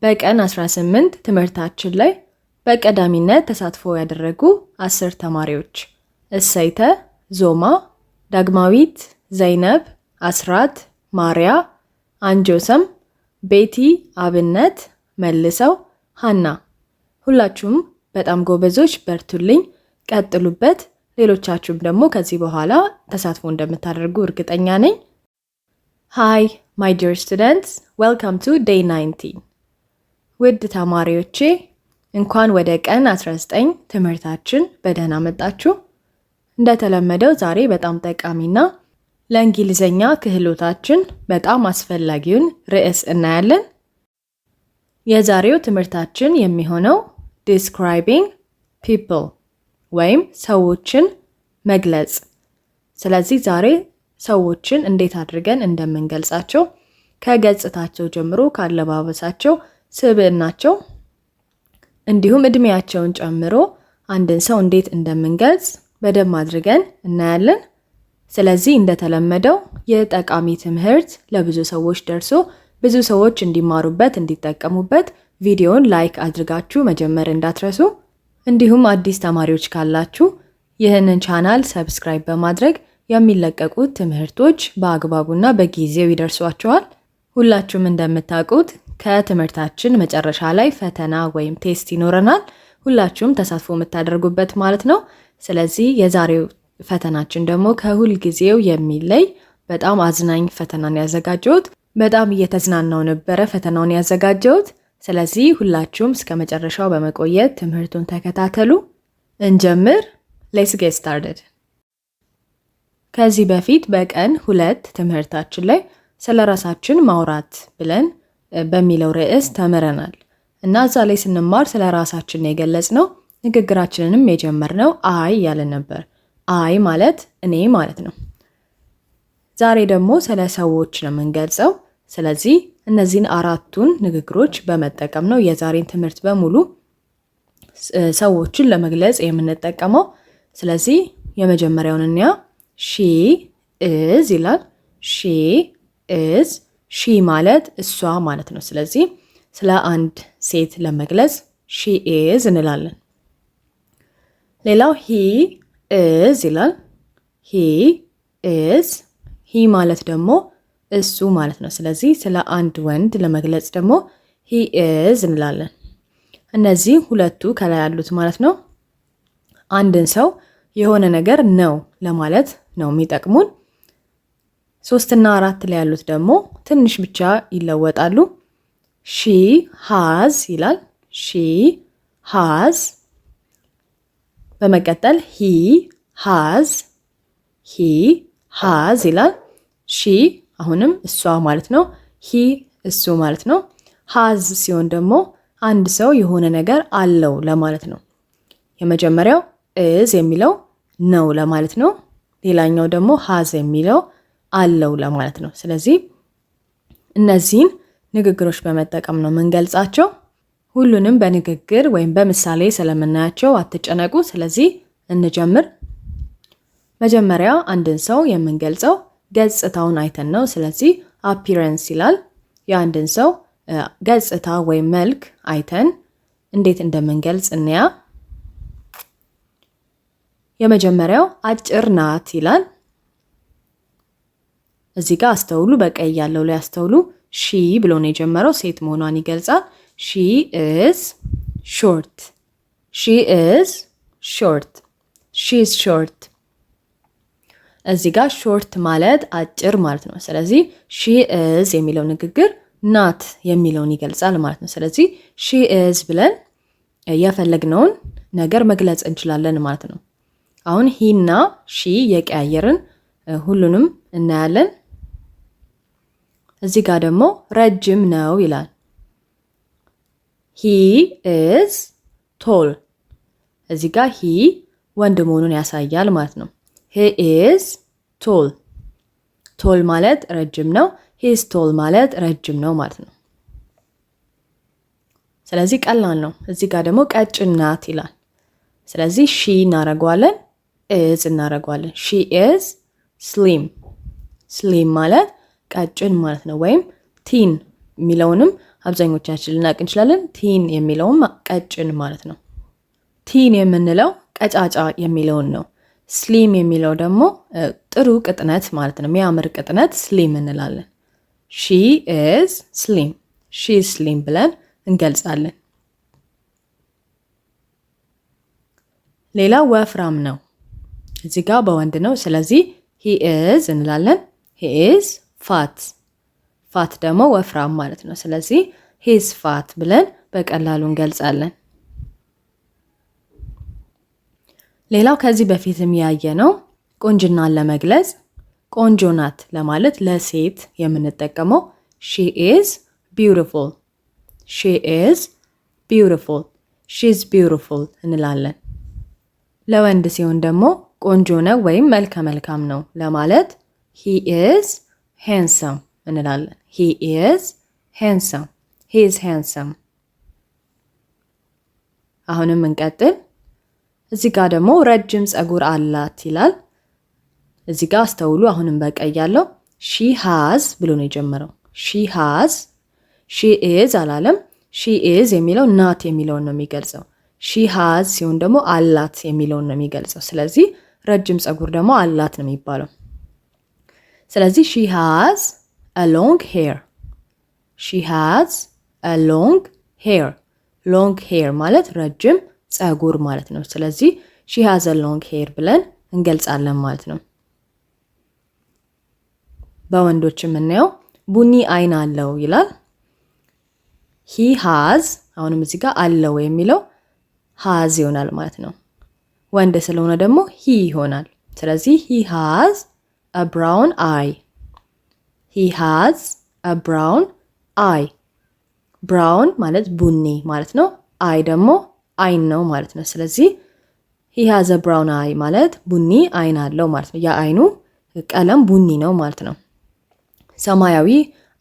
በቀን 18 ትምህርታችን ላይ በቀዳሚነት ተሳትፎ ያደረጉ 10 ተማሪዎች እሰይተ፣ ዞማ፣ ዳግማዊት፣ ዘይነብ፣ አስራት፣ ማርያ፣ አንጆሰም፣ ቤቲ፣ አብነት፣ መልሰው፣ ሃና። ሁላችሁም በጣም ጎበዞች፣ በርቱልኝ፣ ቀጥሉበት። ሌሎቻችሁም ደግሞ ከዚህ በኋላ ተሳትፎ እንደምታደርጉ እርግጠኛ ነኝ። Hi, my dear students, welcome to day 19. ውድ ተማሪዎቼ እንኳን ወደ ቀን 19 ትምህርታችን በደህና መጣችሁ። እንደተለመደው ዛሬ በጣም ጠቃሚና ለእንግሊዘኛ ክህሎታችን በጣም አስፈላጊውን ርዕስ እናያለን። የዛሬው ትምህርታችን የሚሆነው describing people ወይም ሰዎችን መግለጽ። ስለዚህ ዛሬ ሰዎችን እንዴት አድርገን እንደምንገልጻቸው ከገጽታቸው ጀምሮ ካለባበሳቸው፣ ስብዕናቸው እንዲሁም እድሜያቸውን ጨምሮ አንድን ሰው እንዴት እንደምንገልጽ በደንብ አድርገን እናያለን። ስለዚህ እንደተለመደው የጠቃሚ ትምህርት ለብዙ ሰዎች ደርሶ ብዙ ሰዎች እንዲማሩበት እንዲጠቀሙበት ቪዲዮውን ላይክ አድርጋችሁ መጀመር እንዳትረሱ። እንዲሁም አዲስ ተማሪዎች ካላችሁ ይህንን ቻናል ሰብስክራይብ በማድረግ የሚለቀቁት ትምህርቶች በአግባቡና በጊዜው ይደርሷችኋል። ሁላችሁም እንደምታውቁት ከትምህርታችን መጨረሻ ላይ ፈተና ወይም ቴስት ይኖረናል። ሁላችሁም ተሳትፎ የምታደርጉበት ማለት ነው። ስለዚህ የዛሬው ፈተናችን ደግሞ ከሁል ጊዜው የሚለይ በጣም አዝናኝ ፈተናን ያዘጋጀሁት። በጣም እየተዝናናው ነበረ ፈተናውን ያዘጋጀሁት። ስለዚህ ሁላችሁም እስከ መጨረሻው በመቆየት ትምህርቱን ተከታተሉ። እንጀምር። Let's get started. ከዚህ በፊት በቀን 2 ትምህርታችን ላይ ስለ ራሳችን ማውራት ብለን በሚለው ርዕስ ተምረናል እና እዛ ላይ ስንማር ስለ ራሳችን የገለጽነው ንግግራችንንም የጀመርነው አይ ያለን ነበር። አይ ማለት እኔ ማለት ነው። ዛሬ ደግሞ ስለ ሰዎች ነው የምንገልጸው። ስለዚህ እነዚህን 4ቱን ንግግሮች በመጠቀም ነው የዛሬን ትምህርት በሙሉ ሰዎችን ለመግለጽ የምንጠቀመው። ስለዚህ የመጀመሪያውን እንያ። she is ይላል። she is she ማለት እሷ ማለት ነው። ስለዚህ ስለ አንድ ሴት ለመግለጽ she is እንላለን። ሌላው he is ይላል። he is he ማለት ደግሞ እሱ ማለት ነው። ስለዚህ ስለ አንድ ወንድ ለመግለጽ ደግሞ he is እንላለን። እነዚህ ሁለቱ ከላይ ያሉት ማለት ነው አንድን ሰው የሆነ ነገር ነው ለማለት ነው የሚጠቅሙን። 3 እና 4 ላይ ያሉት ደግሞ ትንሽ ብቻ ይለወጣሉ። she has ይላል። she has። በመቀጠል he has ይላል። she አሁንም እሷ ማለት ነው። he እሱ ማለት ነው። has ሲሆን ደግሞ አንድ ሰው የሆነ ነገር አለው ለማለት ነው። የመጀመሪያው is የሚለው ነው ለማለት ነው። ሌላኛው ደግሞ has የሚለው አለው ለማለት ነው። ስለዚህ እነዚህን ንግግሮች በመጠቀም ነው የምንገልጻቸው። ሁሉንም በንግግር ወይም በምሳሌ ስለምናያቸው አትጨነቁ። ስለዚህ እንጀምር። መጀመሪያ አንድን ሰው የምንገልጸው ገጽታውን አይተን ነው። ስለዚህ appearance ይላል። የአንድን ሰው ገጽታ ወይም መልክ አይተን እንዴት እንደምንገልጽ እንያ። የመጀመሪያው አጭር ናት ይላል። እዚህ ጋር አስተውሉ። በቀይ ያለው ላይ አስተውሉ። she ብሎ ነው የጀመረው፣ ሴት መሆኗን ይገልጻል። she is short. she is short. she is short። እዚህ ጋር short ማለት አጭር ማለት ነው። ስለዚህ she is የሚለው ንግግር ናት የሚለውን ይገልጻል ማለት ነው። ስለዚህ she is ብለን የፈለግነውን ነገር መግለጽ እንችላለን ማለት ነው። አሁን he እና she የቀያየርን ሁሉንም እናያለን። እዚህ ጋር ደግሞ ረጅም ነው ይላል። he is tall። እዚህ ጋር he ወንድ መሆኑን ያሳያል ማለት ነው። he is tall። tall ማለት ረጅም ነው። he is tall ማለት ረጅም ነው ማለት ነው። ስለዚህ ቀላል ነው። እዚህ ጋር ደግሞ ቀጭን ናት ይላል። ስለዚህ she እናረጋዋለን፣ is እናረጋዋለን። she is slim። slim ማለት ቀጭን ማለት ነው። ወይም ቲን የሚለውንም አብዛኞቻችን ልናቅ እንችላለን። ቲን የሚለውም ቀጭን ማለት ነው። ቲን የምንለው ቀጫጫ የሚለውን ነው። ስሊም የሚለው ደግሞ ጥሩ ቅጥነት ማለት ነው። የሚያምር ቅጥነት ስሊም እንላለን። ሺ ኢዝ ስሊም፣ ሺ ኢዝ ስሊም ብለን እንገልጻለን። ሌላው ወፍራም ነው። እዚህ ጋር በወንድ ነው። ስለዚህ ሂ ኢዝ እንላለን። ሂ ኢዝ ፋት፣ ፋት ደግሞ ወፍራም ማለት ነው። ስለዚህ ሂ ኢዝ ፋት ብለን በቀላሉ እንገልጻለን። ሌላው ከዚህ በፊትም ያየነው ቁንጅናን ለመግለጽ ቆንጆ ናት ለማለት ለሴት የምንጠቀመው ሺ ኢዝ ቢዩቲፉል፣ ሺ ኢዝ ቢዩቲፉል፣ ሺ ኢዝ ቢዩቲፉል እንላለን። ለወንድ ሲሆን ደግሞ ቆንጆ ነው ወይም መልከ መልካም ነው ለማለት ሂ ኢዝ ሃንሰም እንላለን። ሂ ኢዝ ሃንሰም፣ ሂ ኢዝ ሃንሰም። አሁንም እንቀጥል። እዚህ ጋር ደግሞ ረጅም ፀጉር አላት ይላል። እዚህ ጋር አስተውሉ። አሁንም በቀይ ያለው ሺ ሃዝ ብሎ ነው የጀመረው። ሺ ሃዝ፣ ሺ ኢዝ አላለም። ሺ ኢዝ የሚለው ናት የሚለውን ነው የሚገልጸው። ሺ ሃዝ ሲሆን ደግሞ አላት የሚለውን ነው የሚገልጸው። ስለዚህ ረጅም ፀጉር ደግሞ አላት ነው የሚባለው። ስለዚህ ሺ ሃዝ a long hair፣ ሺ ሃዝ a long hair፣ ሎንግ ሄር ማለት ረጅም ፀጉር ማለት ነው። ስለዚህ ሺ ሃዝ a long hair ብለን እንገልጻለን ማለት ነው። በወንዶች የምናየው ቡኒ አይን አለው ይላል። ሂ ሃዝ፣ አሁንም እዚህ ጋር አለው የሚለው ሃዝ ይሆናል ማለት ነው። ወንድ ስለሆነ ደግሞ ሂ ይሆናል። ስለዚህ ሂ ሃዝ a brown eye፣ ሂ ሃዝ a brown eye። ብራውን ማለት ቡኒ ማለት ነው። አይ ደግሞ አይን ነው ማለት ነው። ስለዚህ ሂ ሃዝ a brown eye ማለት ቡኒ አይን አለው ማለት ነው። የአይኑ ቀለም ቡኒ ነው ማለት ነው። ሰማያዊ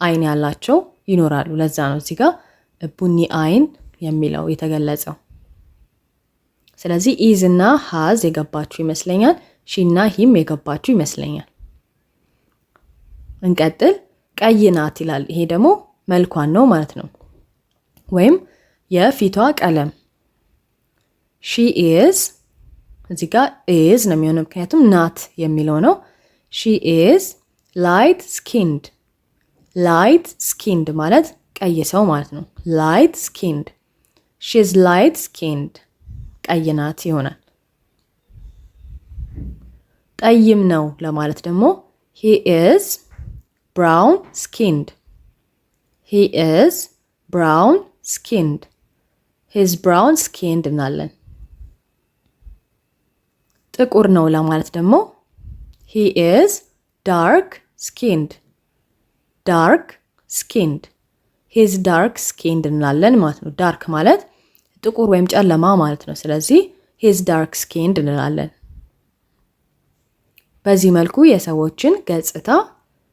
አይን ያላቸው ይኖራሉ። ለዛ ነው እዚህ ጋር ቡኒ አይን የሚለው የተገለጸው። ስለዚህ ኢዝ እና ሃዝ የገባችሁ ይመስለኛል። ሺ እና ሂም የገባችሁ ይመስለኛል። እንቀጥል። ቀይ ናት ይላል። ይሄ ደግሞ መልኳን ነው ማለት ነው፣ ወይም የፊቷ ቀለም። ሺ ኢዝ፣ እዚህ ጋር ኢዝ ነው የሚሆነው ምክንያቱም ናት የሚለው ነው። ሺ ኢዝ ላይት ስኪንድ፣ ላይት ስኪንድ ማለት ቀይ ሰው ማለት ነው። ላይት ስኪንድ፣ ሺ ኢዝ ላይት ስኪንድ፣ ቀይ ናት ይሆናል። ጠይም ነው ለማለት ደግሞ ሂ ኢዝ ብራውን ስኪንድ፣ ሂ ኢዝ ብራውን ስኪንድ፣ ሂ ኢዝ ብራውን ስኪንድ እናለን። ጥቁር ነው ለማለት ደግሞ ሂ ኢዝ ዳርክ ስኪንድ፣ ዳርክ ስኪንድ፣ ሂ ኢዝ ዳርክ ስኪንድ እንላለን ማለት ነው። ዳርክ ማለት ጥቁር ወይም ጨለማ ማለት ነው። ስለዚህ ሂ ኢዝ ዳርክ ስኪንድ እንላለን። በዚህ መልኩ የሰዎችን ገጽታ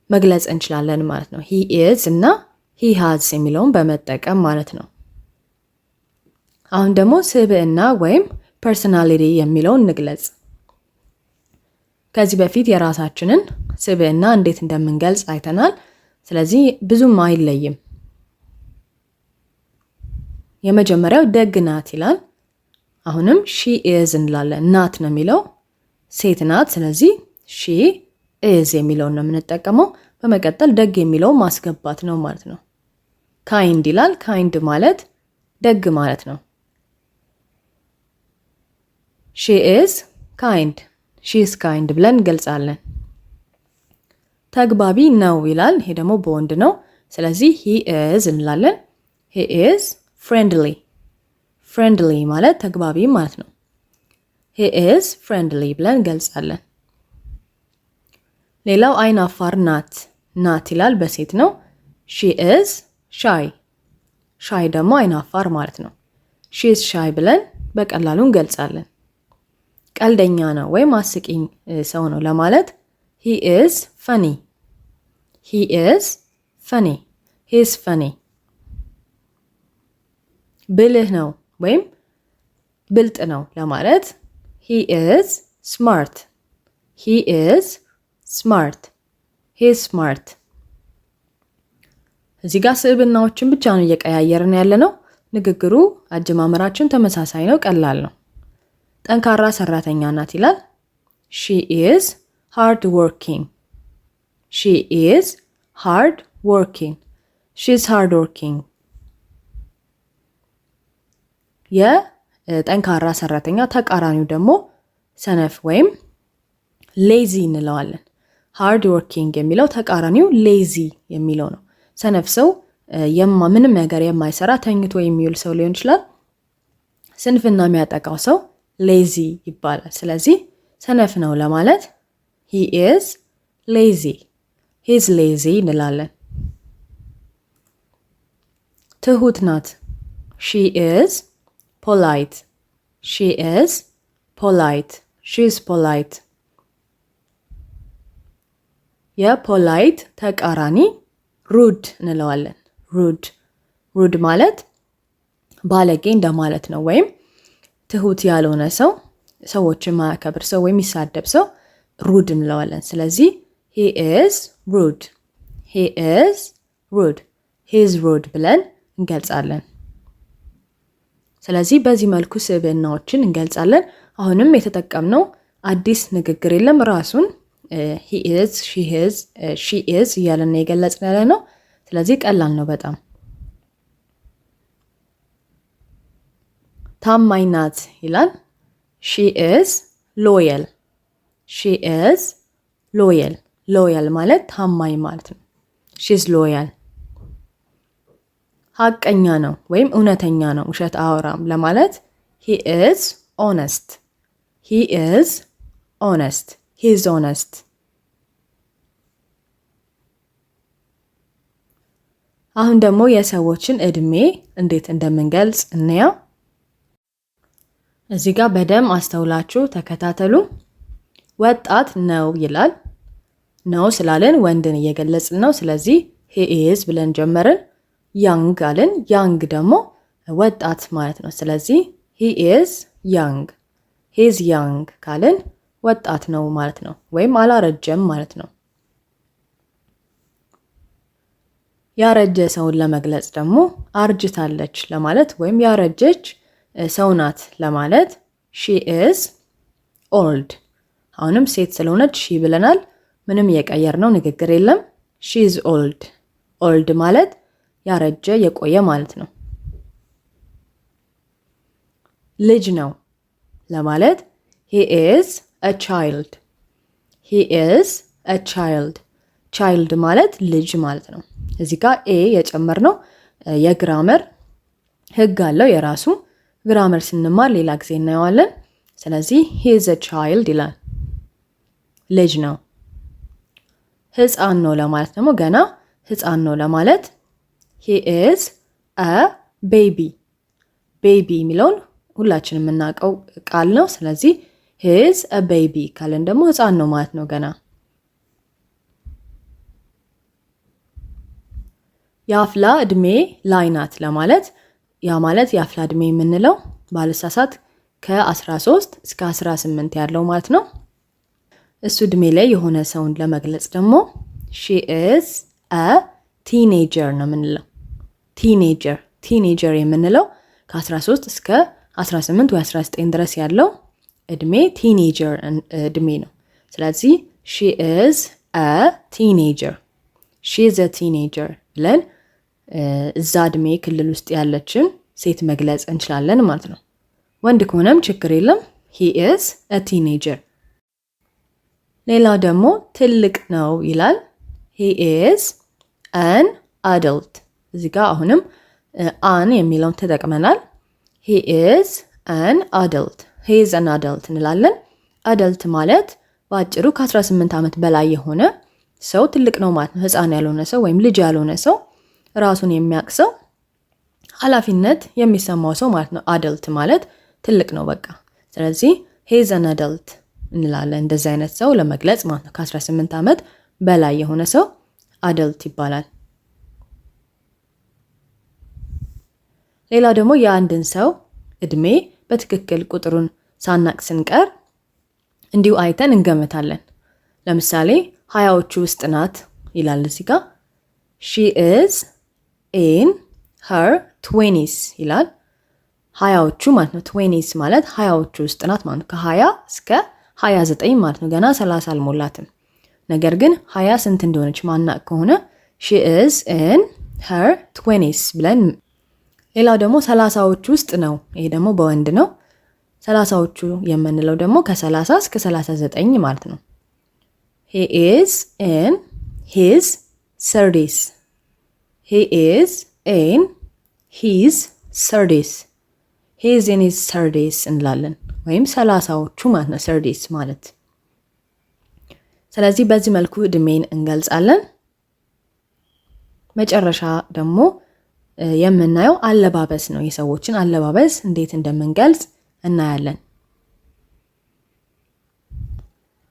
መግለጽ እንችላለን ማለት ነው። ሂ ኢዝ እና ሂ ሃዝ የሚለውን በመጠቀም ማለት ነው። አሁን ደግሞ ስብዕና ወይም ፐርሰናሊቲ የሚለውን እንግለጽ። ከዚህ በፊት የራሳችንን ስብዕና እንዴት እንደምንገልጽ አይተናል። ስለዚህ ብዙም አይለይም። የመጀመሪያው ደግ ናት ይላል። አሁንም ሺ ኢዝ እንላለን። ናት ነው የሚለው ሴት ናት። ስለዚህ ሺ ኢዝ የሚለውን ነው የምንጠቀመው። በመቀጠል ደግ የሚለው ማስገባት ነው ማለት ነው። ካይንድ ይላል። ካይንድ ማለት ደግ ማለት ነው። ሺ ኢዝ ካይንድ፣ ሺ ኢዝ ካይንድ ብለን እንገልጻለን። ተግባቢ ነው ይላል። ይሄ ደግሞ በወንድ ነው። ስለዚህ ሂ ኢዝ እንላለን። ሂ ኢዝ ፍሬንድሊ፣ ፍሬንድሊ ማለት ተግባቢ ማለት ነው። ሂ ኢዝ ፍሬንድሊ ብለን እንገልጻለን። ሌላው አይን አፋር ናት፣ ናት ይላል። በሴት ነው። ሺ ኢዝ ሻይ፣ ሻይ ደግሞ አይን አፋር ማለት ነው። ሺ ኢዝ ሻይ ብለን በቀላሉ እንገልጻለን። ቀልደኛ ነው ወይም አስቂኝ ሰው ነው ለማለት ሂ ኢዝ ፈኒ፣ ሂ ኢዝ ፈኒ፣ ሂ ኢዝ ፈኒ። ብልህ ነው ወይም ብልጥ ነው ለማለት ሂ ኢዝ ስማርት፣ ሂ ኢዝ ስማርት፣ ሂ ኢዝ ስማርት። እዚህ ጋር ስዕብናዎችን ብቻ ነው እየቀያየርን ያለ ነው። ንግግሩ አጀማመራችን ተመሳሳይ ነው፣ ቀላል ነው። ጠንካራ ሰራተኛ ናት ይላል። she is hard working. she is hard working. she's hard working. የጠንካራ ሰራተኛ ተቃራኒው ደግሞ ሰነፍ ወይም ሌዚ እንለዋለን። ሃርድ ወርኪንግ የሚለው ተቃራኒው ሌዚ የሚለው ነው። ሰነፍ ሰው ምንም ነገር የማይሰራ ተኝቶ የሚውል ሰው ሊሆን ይችላል። ስንፍና የሚያጠቃው ሰው ሌዚ ይባላል። ስለዚህ ሰነፍ ነው ለማለት he is lazy. he's lazy እንላለን። ትሁት ናት she is polite. she is polite. she's polite. የፖላይት ተቃራኒ ሩድ እንለዋለን። ሩድ ማለት ባለጌ እንደማለት ነው። ወይም ትሁት ያልሆነ ሰው፣ ሰዎችን ማያከብር ሰው ወይም የሚሳደብ ሰው ሩድ እንለዋለን። ስለዚህ he is rude. he is rude. he is rude ብለን እንገልጻለን። ስለዚህ በዚህ መልኩ ስብዕናዎችን እንገልጻለን። አሁንም የተጠቀምነው አዲስ ንግግር የለም። ራሱን he is, she is እያለን የገለጽን ያለ ነው። ስለዚህ ቀላል ነው በጣም። ታማኝ ናት ይላል። she is loyal. she is loyal. loyal ማለት ታማኝ ማለት ነው። she's loyal. ሐቀኛ ነው ወይም እውነተኛ ነው፣ ውሸት አወራም ለማለት he is honest. he is honest. he is honest. አሁን ደግሞ የሰዎችን እድሜ እንዴት እንደምንገልጽ እንያ። እዚህ ጋር በደም አስተውላችሁ ተከታተሉ። ወጣት ነው ይላል። ነው ስላለን ወንድን እየገለጽን ነው። ስለዚህ he is ብለን ጀመርን። young አለን። young ደግሞ ወጣት ማለት ነው። ስለዚህ he is young. he is young ካለን ወጣት ነው ማለት ነው፣ ወይም አላረጀም ማለት ነው። ያረጀ ሰውን ለመግለጽ ደግሞ አርጅታለች ለማለት ወይም ያረጀች ሰው ናት ለማለት she is old. አሁንም ሴት ስለሆነች she ብለናል። ምንም የቀየርነው ንግግር የለም። she is old. old ማለት ያረጀ የቆየ ማለት ነው። ልጅ ነው ለማለት he is a child. he is a child. child ማለት ልጅ ማለት ነው። እዚህ ጋር ኤ የጨመርነው የግራመር ህግ አለው የራሱ። ግራመር ስንማር ሌላ ጊዜ እናየዋለን። ስለዚህ he is a child ይላል፣ ልጅ ነው። ህፃን ነው ለማለት ደግሞ ገና ህፃን ነው ለማለት he is a baby. baby የሚለውን ሁላችንም የምናውቀው ቃል ነው። ስለዚህ he is a baby ካለን ደግሞ ህፃን ነው ማለት ነው ገና። የአፍላ እድሜ ላይ ናት ለማለት ያ ማለት የአፍላ እድሜ የምንለው ባለሳሳት ከ13 እስከ 18 ያለው ማለት ነው። እሱ እድሜ ላይ የሆነ ሰውን ለመግለጽ ደግሞ she is a teenager ነው የምንለው። ቲኔጀር የምንለው ከ13 እስከ 18 ወይ 19 ድረስ ያለው እድሜ ቲኔጀር እድሜ ነው። ስለዚህ she is a teenager. she is a teenager ብለን እዛ እድሜ ክልል ውስጥ ያለችን ሴት መግለጽ እንችላለን ማለት ነው። ወንድ ከሆነም ችግር የለም። he is a teenager. ሌላው ደግሞ ትልቅ ነው ይላል። he is an adult. እዚህ ጋር አሁንም an የሚለውን ተጠቅመናል። he is an adult. he is an adult እንላለን። adult ማለት በአጭሩ ከ18 ዓመት በላይ የሆነ ሰው ትልቅ ነው ማለት ነው። ህፃን ያልሆነ ሰው ወይም ልጅ ያልሆነ ሰው፣ ራሱን የሚያውቅ ሰው፣ ኃላፊነት የሚሰማው ሰው ማለት ነው። አደልት ማለት ትልቅ ነው በቃ። ስለዚህ he is an adult እንላለን እንደዚህ አይነት ሰው ለመግለጽ ማለት ነው። ከ18 ዓመት በላይ የሆነ ሰው አደልት ይባላል። ሌላው ደግሞ የአንድን ሰው እድሜ በትክክል ቁጥሩን ሳናቅ ስንቀር እንዲሁ አይተን እንገምታለን። ለምሳሌ 20ዎቹ ውስጥ ናት ይላል እዚህ ጋር she is in her 20s ይላል። ሀያዎቹ ማለት ነው። 20s ማለት ሀያዎቹ ውስጥ ናት ማለት ነው። ከ20 እስከ 29 ማለት ነው። ገና 30 አልሞላትም። ነገር ግን 20 ስንት እንደሆነች ማናቅ ከሆነ she is in her 20s ብለን። ሌላው ደግሞ 30ዎቹ ውስጥ ነው። ይሄ ደግሞ በወንድ ነው። 30ዎቹ የምንለው ደግሞ ከ30 እስከ 39 ማለት ነው። he is in his 30s. he is in his 30s. he is in his 30s እንላለን። ወይም 30ዎቹ ማለት ነው 30s ማለት። ስለዚህ በዚህ መልኩ እድሜን እንገልጻለን። መጨረሻ ደግሞ የምናየው አለባበስ ነው። የሰዎችን አለባበስ እንዴት እንደምንገልጽ እናያለን።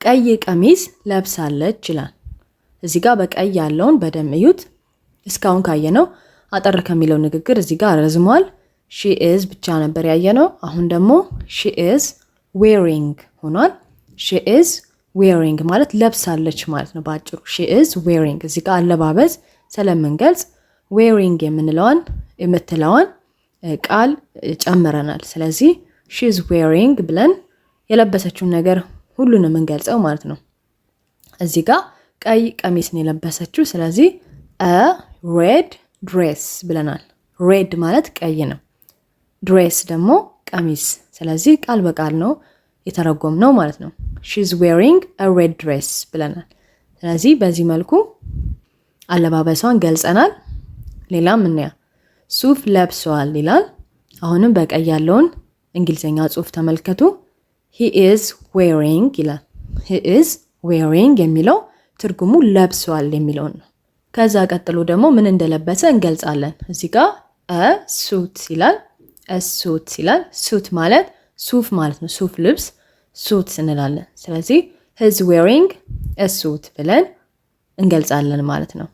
ቀይ ቀሚስ ለብሳለች ይላል። እዚህ ጋር በቀይ ያለውን በደንብ እዩት። እስካሁን ካየነው አጠር ከሚለው ንግግር እዚህ ጋር ረዝሟል። she is ብቻ ነበር ያየነው። አሁን ደግሞ she is wearing ሆኗል። she is wearing ማለት ለብሳለች ማለት ነው ባጭሩ። she is wearing እዚህ ጋር አለባበስ ስለምንገልጽ wearing የምትለዋን ቃል ጨምረናል። ስለዚህ she is wearing ብለን የለበሰችውን ነገር ሁሉንም እንገልጸው ማለት ነው። እዚህ ጋር ቀይ ቀሚስ ነው የለበሰችው። ስለዚህ a red dress ብለናል። red ማለት ቀይ ነው። dress ደግሞ ቀሚስ። ስለዚህ ቃል በቃል ነው የተረጎምነው ማለት ነው። she is wearing a red dress ብለናል። ስለዚህ በዚህ መልኩ አለባበሷን ገልጸናል። ሌላም እንያ ሱፍ ለብሷል ይላል። አሁንም በቀይ ያለውን እንግሊዘኛ ጽሑፍ ተመልከቱ። he is wearing ይላል። he is wearing የሚለው ትርጉሙ ለብሷል የሚለውን ነው። ከዛ ቀጥሎ ደግሞ ምን እንደለበሰ እንገልጻለን። እዚህ ጋር a suit ይላል። a suit ይላል። suit ማለት ሱፍ ማለት ነው። ሱፍ ልብስ suit እንላለን። ስለዚህ he is wearing a suit ብለን እንገልጻለን ማለት ነው።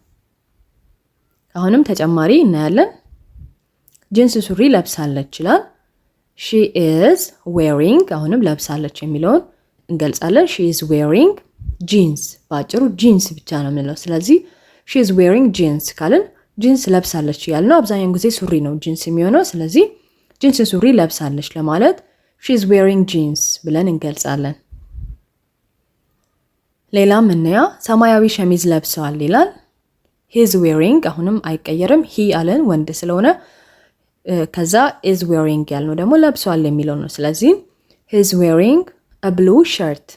አሁንም ተጨማሪ እናያለን። ጂንስ ሱሪ ለብሳለች ይላል። she is wearing አሁንም ለብሳለች የሚለውን እንገልጻለን። she is wearing jeans ባጭሩ ጂንስ ብቻ ነው የምንለው። ስለዚህ she is wearing jeans ካልን ጂንስ ለብሳለች ያልነው አብዛኛውን ጊዜ ሱሪ ነው ጂንስ የሚሆነው። ስለዚህ ጂንስ ሱሪ ለብሳለች ለማለት she is wearing jeans ብለን እንገልጻለን። ሌላም እንያ ሰማያዊ ሸሚዝ ለብሰዋል ይላል። he is wearing አሁንም አይቀየርም። he አለን ወንድ ስለሆነ ከዛ is wearing ያልነው ደግሞ ለብሷል የሚለው ነው። ስለዚህ he is wearing a blue shirt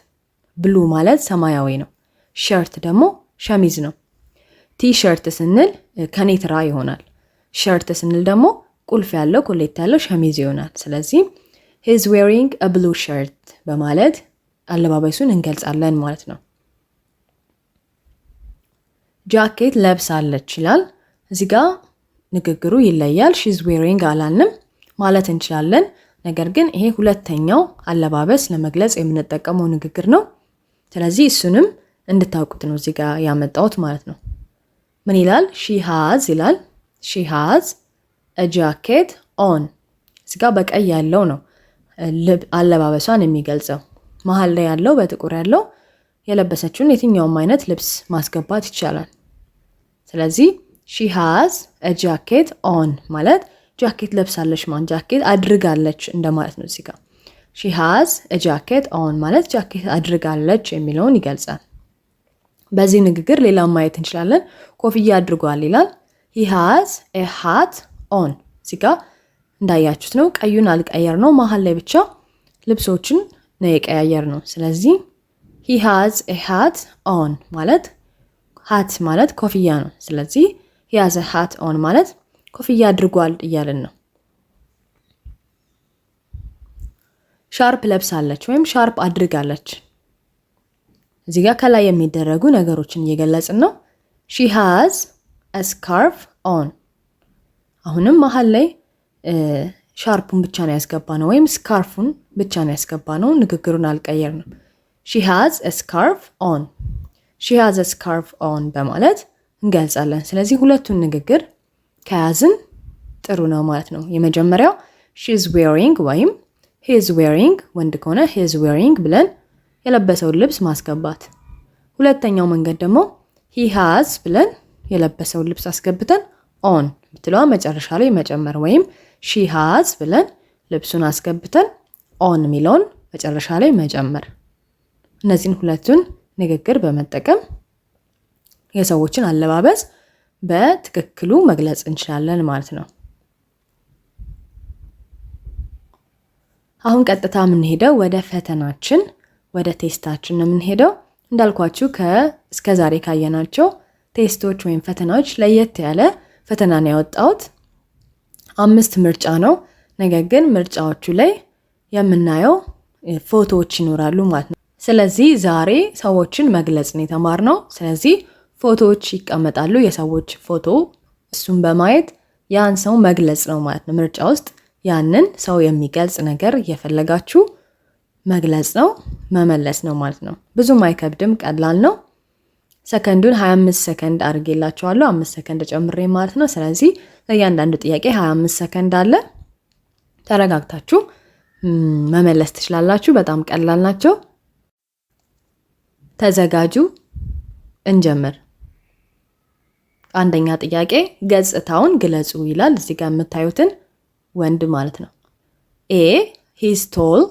blue ማለት ሰማያዊ ነው። shirt ደግሞ ሸሚዝ ነው። ቲ-ሸርት ስንል ከኔትራ ይሆናል። ሸርት ስንል ደግሞ ቁልፍ ያለው ኮሌታ ያለው ሸሚዝ ይሆናል። ስለዚህ he is wearing a blue shirt በማለት አለባበሱን እንገልጻለን ማለት ነው። ጃኬት ለብሳለች ይላል። እዚህ ጋር ንግግሩ ይለያል። she is wearing አላልንም ማለት እንችላለን። ነገር ግን ይሄ ሁለተኛው አለባበስ ለመግለጽ የምንጠቀመው ንግግር ነው። ስለዚህ እሱንም እንድታውቁት ነው እዚህ ጋር ያመጣሁት ማለት ነው። ምን ይላል? she has ይላል። she has a jacket on እዚህ ጋር በቀይ ያለው ነው አለባበሷን የሚገልጸው። መሃል ላይ ያለው በጥቁር ያለው የለበሰችውን የትኛውም አይነት ልብስ ማስገባት ይቻላል። ስለዚህ she has a jacket on ማለት ጃኬት ለብሳለች ማለት ጃኬት አድርጋለች እንደማለት ነው። እዚህ ጋር she has a jacket on ማለት ጃኬት አድርጋለች የሚለውን ይገልጻል። በዚህ ንግግር ሌላ ማየት እንችላለን። ኮፍያ አድርጓል ይላል። he has a hat on እዚህ ጋር እንዳያችሁት ነው ቀዩን አልቀየር ነው መሃል ላይ ብቻ ልብሶችን ነው የቀያየር ነው። ስለዚህ he has a hat on ማለት hat ማለት ኮፍያ ነው። ስለዚህ he has a hat on ማለት ኮፍያ አድርጓል እያልን ነው። ሻርፕ ለብሳለች ወይም ሻርፕ አድርጋለች። እዚህ ጋር ከላይ የሚደረጉ ነገሮችን እየገለጽን ነው። she has a scarf on አሁንም መሃል ላይ ሻርፑን ብቻ ነው ያስገባነው ወይም ስካርፉን ብቻ ነው ያስገባነው። ንግግሩን አልቀየርንም። she has a scarf on she has a scarf on በማለት እንገልጻለን። ስለዚህ ሁለቱን ንግግር ከያዝን ጥሩ ነው ማለት ነው። የመጀመሪያው she is wearing ወይም he is wearing ወንድ ከሆነ he is wearing ብለን የለበሰውን ልብስ ማስገባት። ሁለተኛው መንገድ ደግሞ he has ብለን የለበሰውን ልብስ አስገብተን on የምትለዋ መጨረሻ ላይ መጨመር ወይም ሺ ሃዝ ብለን ልብሱን አስገብተን ኦን የሚለውን መጨረሻ ላይ መጨመር። እነዚህን ሁለቱን ንግግር በመጠቀም የሰዎችን አለባበስ በትክክሉ መግለጽ እንችላለን ማለት ነው። አሁን ቀጥታ የምንሄደው ወደ ፈተናችን ወደ ቴስታችን ነው የምንሄደው። እንዳልኳችሁ እስከ ዛሬ ካየናቸው ቴስቶች ወይም ፈተናዎች ለየት ያለ ፈተና ነው ያወጣሁት። 5 ምርጫ ነው። ነገር ግን ምርጫዎቹ ላይ የምናየው ፎቶዎች ይኖራሉ ማለት ነው። ስለዚህ ዛሬ ሰዎችን መግለጽ ነው የተማርነው። ስለዚህ ፎቶዎች ይቀመጣሉ፣ የሰዎች ፎቶ። እሱን በማየት ያን ሰው መግለጽ ነው ማለት ነው። ምርጫ ውስጥ ያንን ሰው የሚገልጽ ነገር እየፈለጋችሁ መግለጽ ነው፣ መመለስ ነው ማለት ነው። ብዙም አይከብድም፣ ቀላል ነው። ሰከንዱን 25 ሰከንድ አድርጌላችኋለሁ፣ 5 ሰከንድ ጨምሬ ማለት ነው። ስለዚህ ለእያንዳንዱ ጥያቄ 25 ሰከንድ አለ። ተረጋግታችሁ መመለስ ትችላላችሁ። በጣም ቀላል ናቸው። ተዘጋጁ፣ እንጀምር። አንደኛ ጥያቄ ገጽታውን ግለጹ ይላል። እዚህ ጋር የምታዩትን ወንድ ማለት ነው። ኤ ሂዝ ቶል፣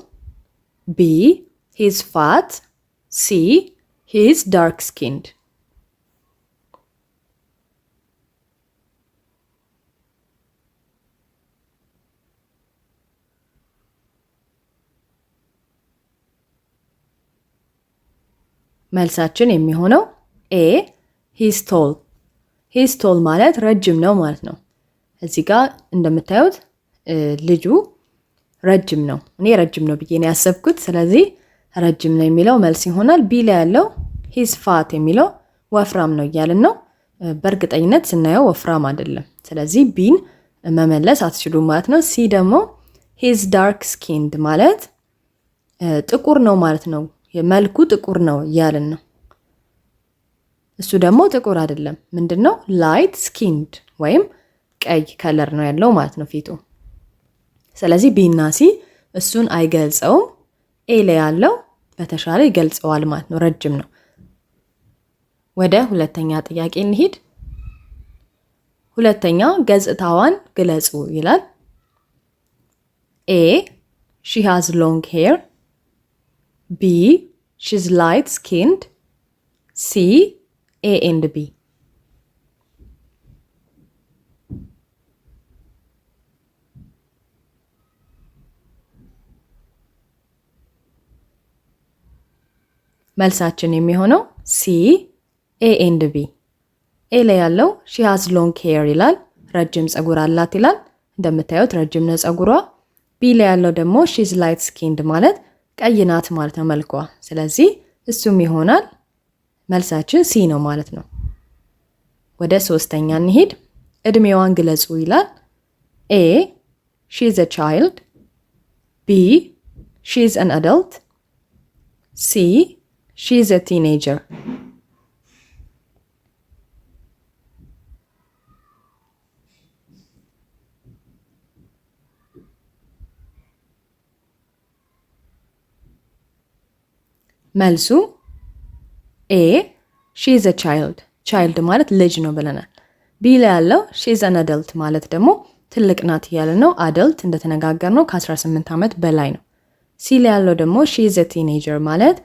ቢ ሂዝ ፋት፣ ሲ ሂዝ ዳርክ ስኪንድ። መልሳችን የሚሆነው ኤ ሂዝ ቶል። ሂዝ ቶል ማለት ረጅም ነው ማለት ነው። እዚህ ጋር እንደምታዩት ልጁ ረጅም ነው። እኔ ረጅም ነው ብዬ ነው ያሰብኩት። ስለዚህ ረጅም ነው የሚለው መልስ ይሆናል። ቢ ላይ ያለው ሂዝ ፋት የሚለው ወፍራም ነው እያልን ነው። በእርግጠኝነት ስናየው ወፍራም አይደለም። ስለዚህ ቢን መመለስ አትችሉም ማለት ነው። ሲ ደግሞ ሂዝ ዳርክ ስኪንድ ማለት ጥቁር ነው ማለት ነው። መልኩ ጥቁር ነው እያልን ነው። እሱ ደግሞ ጥቁር አይደለም። ምንድነው? ላይት ስኪንድ ወይም ቀይ ከለር ነው ያለው ማለት ነው ፊቱ። ስለዚህ ቢ እና ሲ እሱን አይገልጸውም። ኤ ላይ ያለው በተሻለ ይገልጸዋል ማለት ነው። ረጅም ነው። ወደ ሁለተኛ ጥያቄ እንሂድ። ሁለተኛ ገጽታዋን ግለጹ ይላል። ኤ ሺ ሃዝ ሎንግ ሄር፣ ቢ ሺዝ ላይት ስኪንድ፣ ሲ ኤ ኤንድ ቢ። መልሳችን የሚሆነው ሲ ኤ ኤንድ ቢ። ኤ ላይ ያለው ሺ ሃዝ ሎንግ ሄር ይላል። ረጅም ጸጉር አላት ይላል። እንደምታዩት ረጅም ነው ጸጉሯ። ቢ ላይ ያለው ደግሞ ሺዝ ላይት ስኪንድ ማለት ቀይ ናት ማለት ነው መልኳ። ስለዚህ እሱም ይሆናል። መልሳችን ሲ ነው ማለት ነው። ወደ ሶስተኛ እንሂድ። እድሜዋን ግለጹ ይላል። ኤ ሺዝ አ ቻይልድ፣ ቢ ሺዝ አን አደልት፣ ሲ ሺዝ አ ቲኔጀር። መልሱ ኤ ሺዝ አ ቻይልድ። ቻይልድ ማለት ልጅ ነው ብለናል። ቢ ላይ ያለው ሺዝ አን አደልት ማለት ደግሞ ትልቅ ናት እያለ ነው። አደልት እንደተነጋገር ነው ከ18 ዓመት በላይ ነው። ሲ ላይ ያለው ደግሞ ሺዝ አ ቲኔጀር ማለት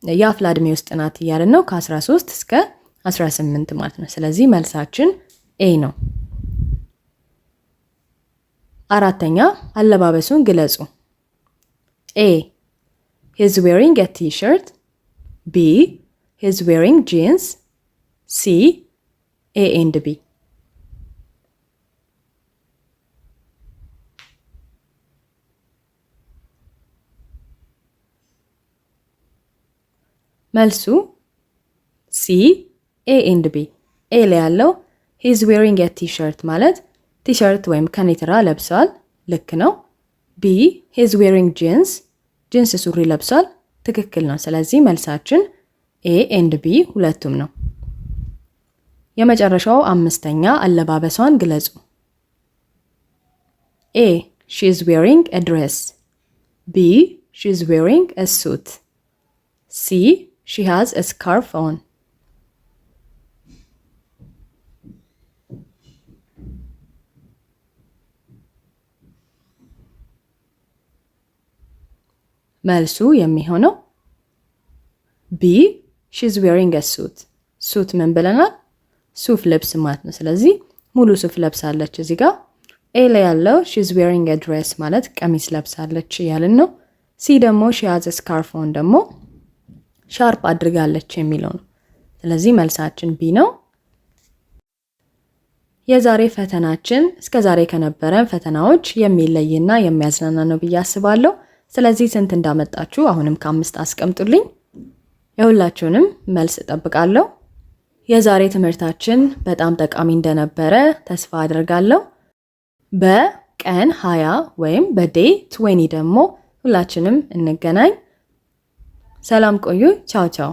የአፍላ ዕድሜ ውስጥ ናት እያለ ነው። ከ13 እስከ 18 ማለት ነው። ስለዚህ መልሳችን ኤ ነው። አራተኛ አለባበሱን ግለጹ። ኤ he's wearing a t-shirt, B he's wearing jeans, C A and B. መልሱ ሲ ኤ ኤንድ ቢ። ኤ ላይ ያለው he's wearing a t-shirt ማለት ቲሸርት ወይም ከኔትራ ለብሷል። ልክ ነው። ቢ he's wearing jeans ጂንስ ሱሪ ለብሷል። ትክክል ነው። ስለዚህ መልሳችን ኤ ኤንድ ቢ ሁለቱም ነው። የመጨረሻው አምስተኛ አለባበሷን ግለጹ። ኤ she's wearing a dress, B she's wearing a suit, C she has a scarf on. መልሱ ኤ she's wearing a dress, B she's wearing a suit, C she has a scarf on. መልሱ የሚሆነው ቢ she's wearing a suit። ሱት ምን ብለናል? ሱፍ ልብስ ማለት ነው። ስለዚህ ሙሉ ሱፍ ለብሳለች እዚህ ጋር። ኤ ላይ ያለው she's wearing a dress ማለት ቀሚስ ለብሳለች እያልን ነው። ሲ ደግሞ she has a scarf on ደግሞ ሻርፕ አድርጋለች የሚለው ነው። ስለዚህ መልሳችን ቢ ነው። የዛሬ ፈተናችን እስከ ዛሬ ከነበረን ፈተናዎች የሚለይና የሚያዝናና ነው ብዬ አስባለሁ። ስለዚህ ስንት እንዳመጣችሁ አሁንም ከ5 አስቀምጡልኝ። የሁላችሁንም መልስ እጠብቃለሁ። የዛሬ ትምህርታችን በጣም ጠቃሚ እንደነበረ ተስፋ አድርጋለሁ። በቀን 20 ወይም በዴይ 20 ደግሞ ሁላችንም እንገናኝ። ሰላም ቆዩ። ቻው ቻው።